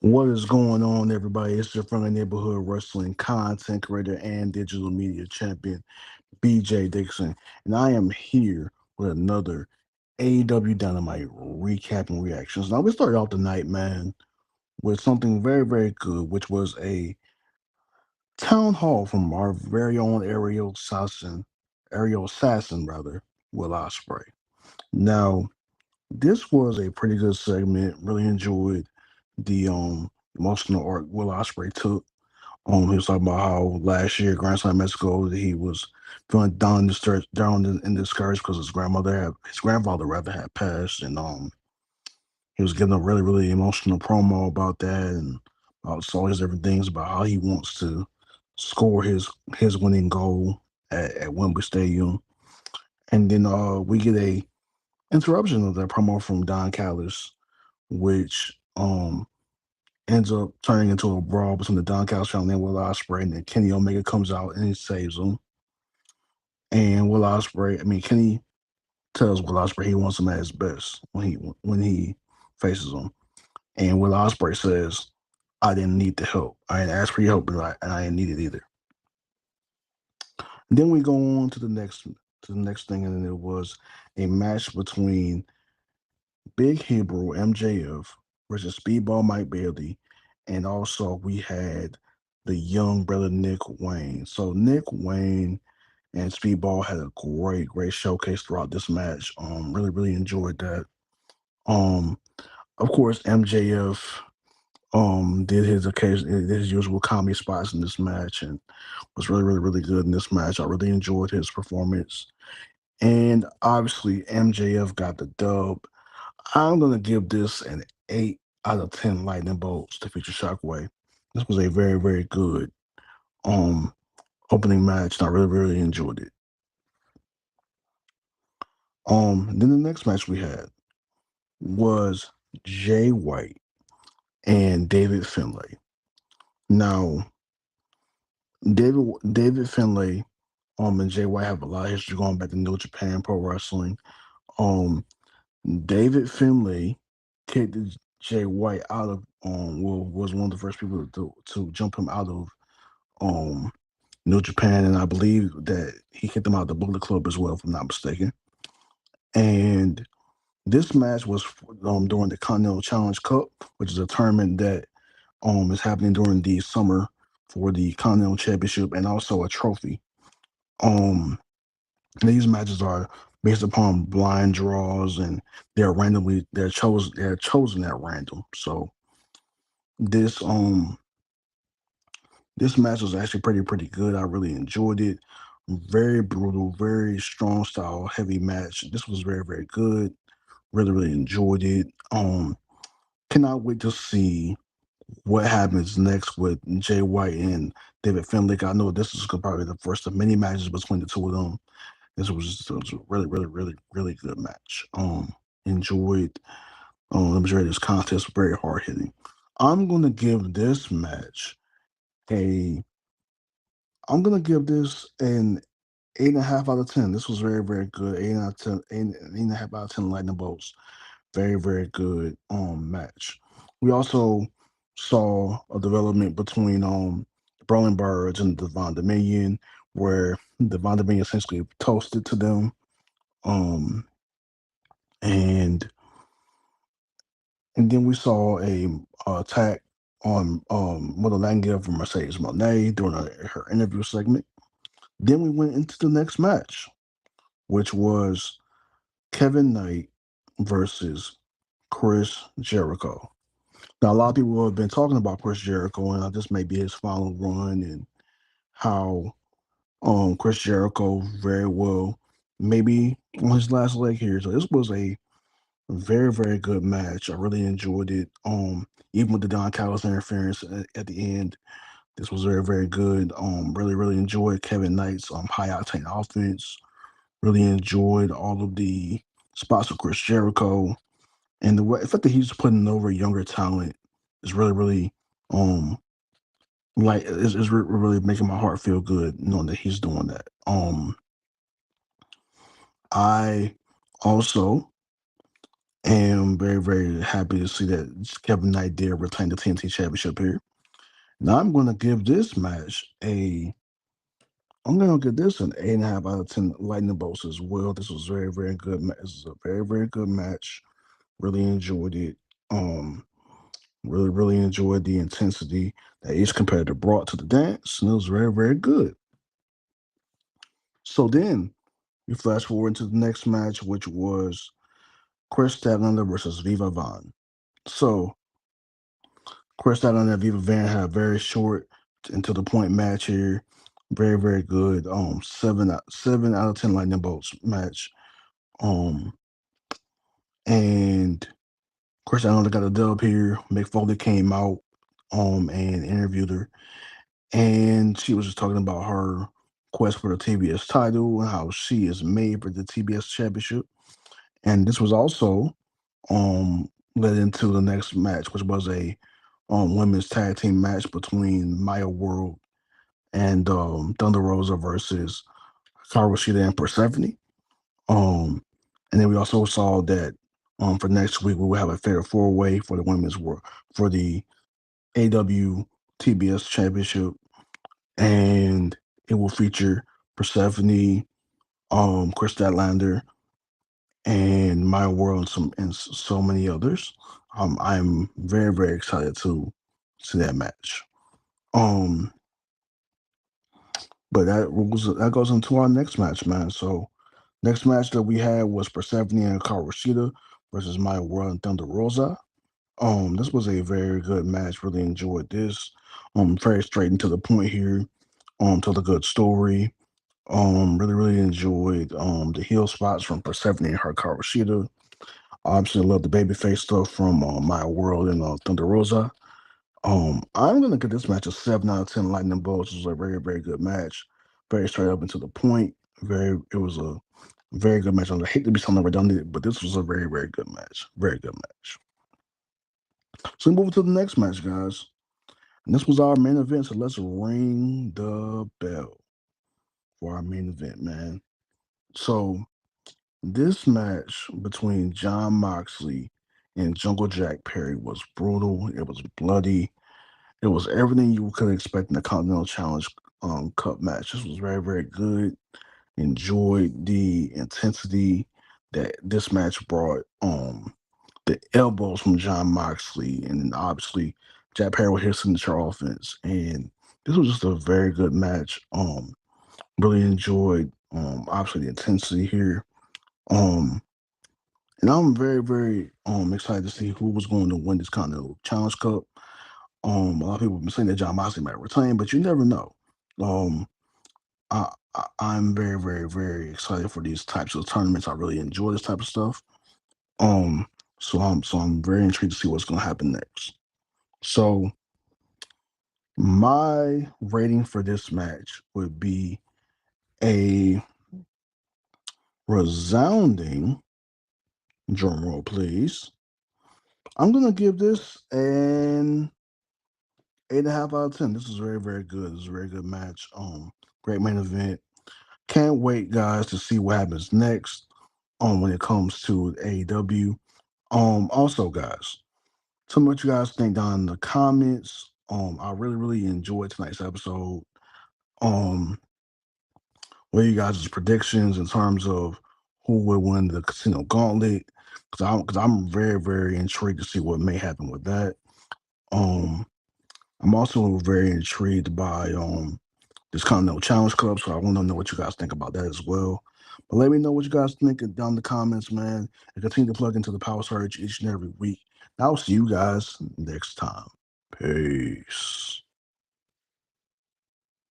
What is going on, everybody? It's your friendly neighborhood wrestling content creator and digital media champion, BJ Dixon, and I am here with another AEW Dynamite recap and reactions. Now, we started off the night, man, with something very, very good, which was a town hall from our very own Ariel Assassin, rather, Will Ospreay. Now, this was a pretty good segment. Really enjoyed the emotional arc Will Ospreay took. He was talking about how last year, Grand Slam Mexico, that he was feeling down and discouraged because his grandfather rather had passed, and he was giving a really, really emotional promo about that and about all his different things about how he wants to score his winning goal at Wembley Stadium. And then we get a interruption of that promo from Don Callis, which ends up turning into a brawl between the Don Callis family and Will Ospreay, and then Kenny Omega comes out and he saves him. And Kenny tells Will Ospreay he wants him at his best when he faces him. And Will Ospreay says, "I didn't need the help. I didn't ask for your help, and I didn't need it either." And then we go on to the next thing, and it was a match between Big Hebrew MJF versus Speedball Mike Bailey, and also we had the young brother Nick Wayne. So Nick Wayne and Speedball had a great, great showcase throughout this match. Really, really enjoyed that. Um, of course, MJF did his usual comedy spots in this match and was really, really, really good in this match. I really enjoyed his performance. And obviously MJF got the dub. I'm gonna give this an 8 out of 10 lightning bolts to feature Shockwave. This was a very, very good um opening match, and I really, really enjoyed it. Then the next match we had was Jay White and David Finlay. Now, David Finlay and Jay White have a lot of history going back to New Japan Pro Wrestling. Um David Finlay kicked Jay White out of was one of the first people to jump him out of um New Japan, and I believe that he kicked him out of the Bullet Club as well, if I'm not mistaken. And this match was during the Continental Challenge Cup, which is a tournament that is happening during the summer for the Continental Championship and also a trophy. Um, these matches are based upon blind draws, and they're chosen at random. So this um this match was actually pretty good. I really enjoyed it. Very brutal, very strong style, heavy match. This was very, very good. Really, really enjoyed it. Cannot wait to see what happens next with Jay White and David Finlay. I know this is probably the first of many matches between the two of them. This was a really, really, really, really good match. Enjoyed the majority of this contest. Very hard hitting. I'm gonna give this match a. I'm gonna give this an 8.5 out of 10. This was very, very good. 8 out of 10, 8.5 out of 10 lightning bolts. Very, very good match. We also saw a development between Brawling Birds and Divine Dominion, where Divine Dominion essentially toasted to them. Um and and then we saw a attack on Mother Langlia from Mercedes Monet during her interview segment. Then we went into the next match, which was Kevin Knight versus Chris Jericho. Now, a lot of people have been talking about Chris Jericho, and this may be his final run, and how Chris Jericho very well maybe on his last leg here. So this was a very, very good match. I really enjoyed it. Even with the Don Callis interference at the end, this was very, very good. Really, really enjoyed Kevin Knight's high octane offense. Really enjoyed all of the spots with Chris Jericho, and the fact that he's putting over younger talent is really, really um really making my heart feel good knowing that he's doing that. I also And I'm very, very happy to see that Kevin Knight did retain the TNT Championship here. Now I'm going to give this match I'm going to give this an 8.5 out of 10 lightning bolts as well. This was very, very good. This is a very, very good match. Really enjoyed it. Um, really, really enjoyed the intensity that each competitor brought to the dance, and it was very, very good. So then we flash forward into the next match, which was Chris Statlander versus Viva Vaughn. So Chris Statlander and Viva Van had a very short and to the point match here. Very, very good. Seven out of 10 lightning bolts match. Um, and Chris Statlander got a dub here. Mick Foley came out and interviewed her, and she was just talking about her quest for the TBS title and how she is made for the TBS championship. And this was also led into the next match, which was a women's tag team match between Maya World and Thunder Rosa versus Karu Shida and Persephone. Um, and then we also saw that for next week we will have a fair four way for the women's world for the AW TBS championship, and it will feature Persephone, Chris Statlander, and My World, and so many others. I'm very, very excited to see that match. Um, but that goes into our next match, man. So next match that we had was Persephone and Karushida versus Maya World and Thunder Rosa. This was a very good match. Really enjoyed this. Very straight and to the point here. Told a good story. Really, really enjoyed the heel spots from Persephone and Hikaru Shida. Obviously, love the babyface stuff from Maya World and Thunder Rosa. I'm gonna give this match a 7 out of 10 lightning bolts. It was a very, very good match. Very straight up and to the point. It was a very good match. I hate to be something redundant, but this was a very, very good match. Very good match. So we move to the next match, guys. And this was our main event. So let's ring the bell for our main event, man. So this match between John Moxley and Jungle Jack Perry was brutal. It was bloody. It was everything you could expect in a Continental Challenge Cup match. This was very, very good. Enjoyed the intensity that this match brought. The elbows from John Moxley, and then obviously Jack Perry with his signature offense. And this was just a very good match. Really enjoyed obviously the intensity here. Um, and I'm very, very excited to see who was going to win this Continental Challenge Cup. A lot of people have been saying that John Moxley might retain, but you never know. Um, I'm very, very, very excited for these types of tournaments. I really enjoy this type of stuff. Um, so I'm very intrigued to see what's going to happen next. So my rating for this match would be a resounding drum roll, please. I'm gonna give this an 8.5 out of 10. This is very, very good. This is a very good match. Great main event. Can't wait, guys, to see what happens next. When it comes to AEW. Also, guys, tell me what you guys think down in the comments. I really, really enjoyed tonight's episode. Um, what are you guys' predictions in terms of who will win the Casino Gauntlet? Because I'm very, very intrigued to see what may happen with that. Um, I'm also very intrigued by this Continental Challenge Club, so I want to know what you guys think about that as well. But let me know what you guys think down in the comments, man, and continue to plug into the Power Surge each and every week. And I'll see you guys next time. Peace.